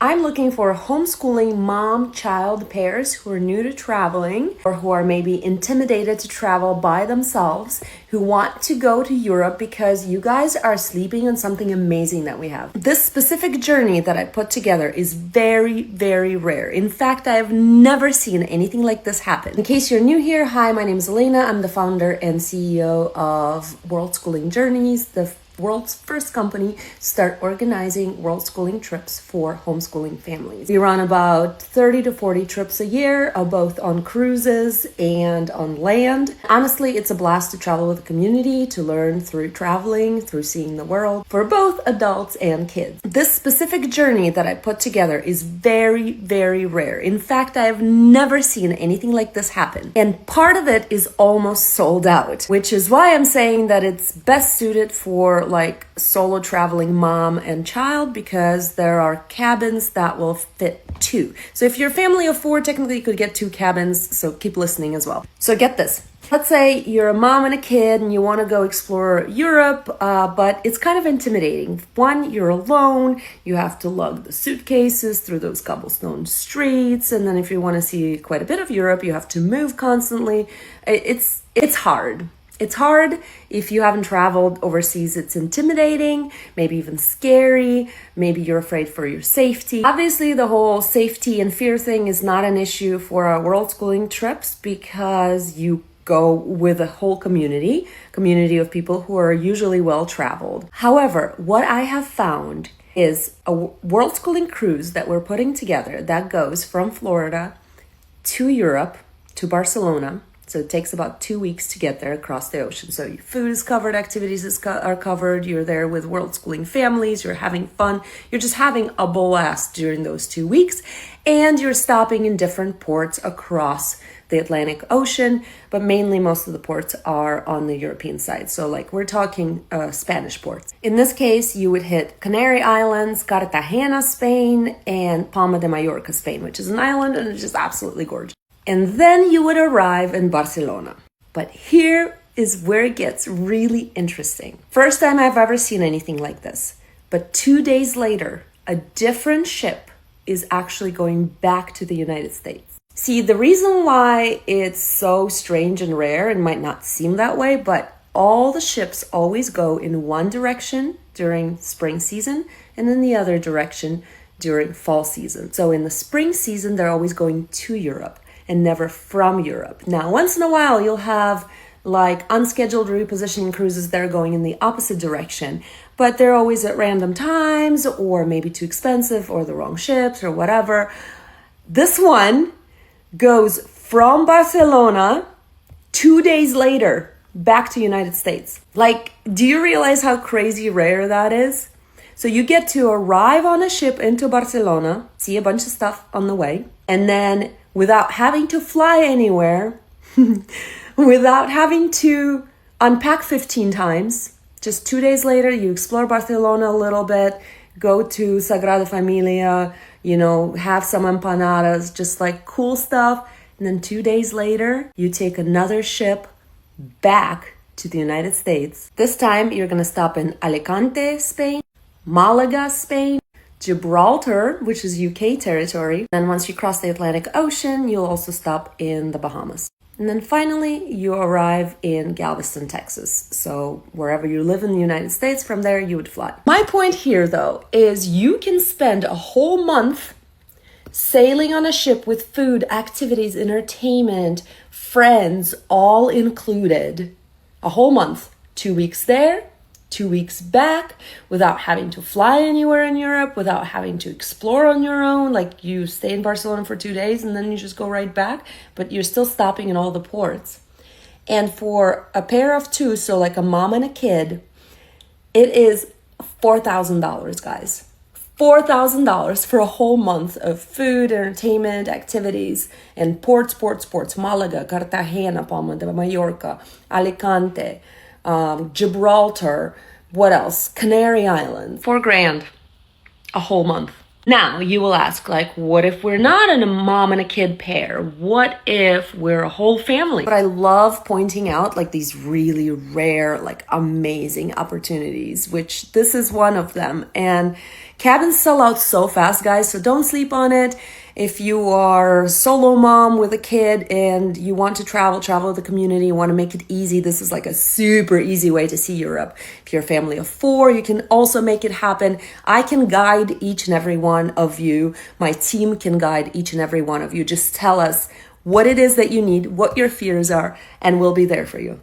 I'm looking for homeschooling mom-child pairs who are new to traveling or who are maybe intimidated to travel by themselves, who want to go to Europe because you guys are sleeping on something amazing that we have. This specific journey that I put together is very, very rare. In fact, I have never seen anything like this happen. In case you're new here, hi, my name is Elena. I'm the founder and CEO of World Schooling Journeys, the world's first company to start organizing world schooling trips for homeschooling families. We run about 30 to 40 trips a year, both on cruises and on land. Honestly, it's a blast to travel with a community, to learn through traveling, through seeing the world, for both adults and kids. This specific journey that I put together is very, very rare. In fact, I have never seen anything like this happen. And part of it is almost sold out, which is why I'm saying that it's best suited for like solo traveling mom and child, because there are cabins that will fit two. So if you're a family of four, technically you could get two cabins, so keep listening as well. So get this. Let's say you're a mom and a kid and you want to go explore Europe, but it's kind of intimidating. One, you're alone, you have to lug the suitcases through those cobblestone streets, and then if you want to see quite a bit of Europe, you have to move constantly. It's hard. It's hard. If you haven't traveled overseas, it's intimidating, maybe even scary. Maybe you're afraid for your safety. Obviously, the whole safety and fear thing is not an issue for our world schooling trips because you go with a whole community of people who are usually well-traveled. However, what I have found is a world schooling cruise that we're putting together that goes from Florida to Europe, to Barcelona. So it takes about 2 weeks to get there across the ocean. So your food is covered, activities are covered, you're there with world schooling families, you're having fun, you're just having a blast during those 2 weeks, and you're stopping in different ports across the Atlantic Ocean, but mainly most of the ports are on the European side. So like we're talking Spanish ports. In this case, you would hit Canary Islands, Cartagena, Spain, and Palma de Mallorca, Spain, which is an island and it's just absolutely gorgeous. And then you would arrive in Barcelona. But here is where it gets really interesting. First time I've ever seen anything like this. But 2 days later, a different ship is actually going back to the United States. See, the reason why it's so strange and rare, and might not seem that way, but all the ships always go in one direction during spring season and in the other direction during fall season. So in the spring season, they're always going to Europe and never from Europe. Now, once in a while, you'll have like unscheduled repositioning cruises that are going in the opposite direction, but they're always at random times or maybe too expensive or the wrong ships or whatever. This one goes from Barcelona 2 days later back to United States. Like, do you realize how crazy rare that is? So you get to arrive on a ship into Barcelona, see a bunch of stuff on the way, and then without having to fly anywhere, without having to unpack 15 times, just 2 days later, you explore Barcelona a little bit, go to 𝗏𝗏 𝗏𝗏, have some empanadas, just like cool stuff. And then 2 days later, you take another ship back to the United States. This time, you're going to stop in Alicante, Spain, Malaga, Spain, Gibraltar, which is UK territory. Then once you cross the Atlantic Ocean, you'll also stop in the Bahamas. And then finally, you arrive in Galveston, Texas. So wherever you live in the United States, from there you would fly. My point here, though, is you can spend a whole month sailing on a ship with food, activities, entertainment, friends, all included. A whole month. 2 weeks there, 2 weeks back, without having to fly anywhere in Europe, without having to explore on your own. Like you stay in Barcelona for 2 days and then you just go right back, but you're still stopping in all the ports. And for a pair of two, so like a mom and a kid, it is $4,000, guys. $4,000 for a whole month of food, entertainment, activities, and ports, Malaga, Cartagena, Palma de Mallorca, Alicante, Gibraltar, what else? Canary Islands. $4,000 a whole month. Now, you will ask, like, what if we're not in a mom and a kid pair? What if we're a whole family? But I love pointing out, like, these really rare, like, amazing opportunities, which this is one of them. And, Cabins sell out so fast, guys, so don't sleep on it. If you are a solo mom with a kid and you want to travel with the community, you want to make it easy, this is like a super easy way to see Europe. If you're a family of 4, you can also make it happen. I can guide each and every one of you. My team can guide each and every one of you. Just tell us what it is that you need, what your fears are, and we'll be there for you.